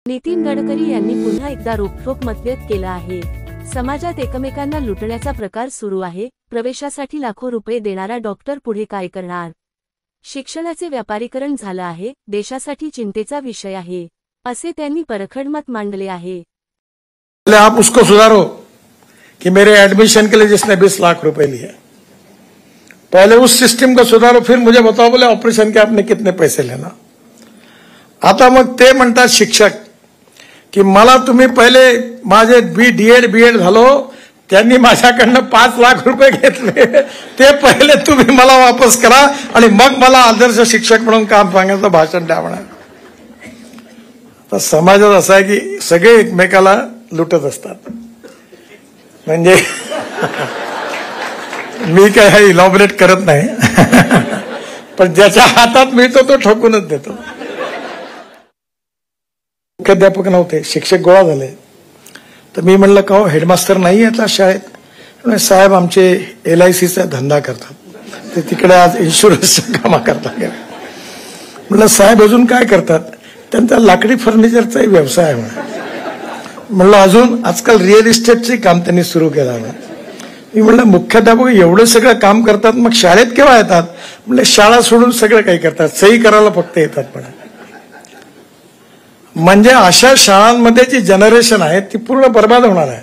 नितीन गडकरी यांनी पुन्हा एकदा रोखठोक मतभेद केला आहे। समाजात एकमेकांना लुटण्याचा प्रकार सुरू आहे। प्रवेशासाठी लाखो रुपये देणारा डॉक्टर पुढे काय करणार? शिक्षणाचे व्यापारीकरण झालं आहे, देशासाठी चिंतेचा विषय आहे, असे त्यांनी परखड मत मांडले आहे। आप उसको सुधारो कि मेरे एडमिशन के लिए जिसने 20 लाख रुपए लिए, पहले उस सिस्टम को सुधारो, फिर मुझे बताओ बोले ऑपरेशन के आपने कितने पैसे लेना। आता मग ते म्हणतात शिक्षक की मला तुम्ही पहिले माझे डीएड झालो, त्यांनी माझ्याकडनं 5 लाख रुपये घेतले, ते पहिले तुम्ही मला वापस करा आणि मग मला आदर्श शिक्षक म्हणून काम सांगायचं भाषण द्या म्हणा। तर समाजात असं आहे की सगळे एकमेकाला लुटत असतात। म्हणजे मी काय हे इलॉबरेट करत नाही, पण ज्याच्या हातात मिळतो तो ठोकूनच देतो। मुख्याध्यापक नव्हते, शिक्षक गोळा झाले, तर मी म्हणलं का हेडमास्टर नाही येतला शाळेत? साहेब आमचे LICचा धंदा करतात, ते तिकडे आज इन्शुरन्सच्या कामा करतात। म्हणलं साहेब अजून काय करतात? त्यांचा लाकडी फर्निचरचा व्यवसाय आहे म्हणलं अजून आजकाल रिअल इस्टेटचे काम त्यांनी सुरू केलं आहे। मी म्हणलं मुख्याध्यापक एवढं सगळं काम करतात, मग शाळेत केव्हा येतात? म्हणलं शाळा सोडून सगळं काही करतात, सही करायला फक्त येतात म्हणा। म्हणजे अशा शाळांमध्ये जी जनरेशन आहे ती पूर्ण बर्बाद होणार आहे।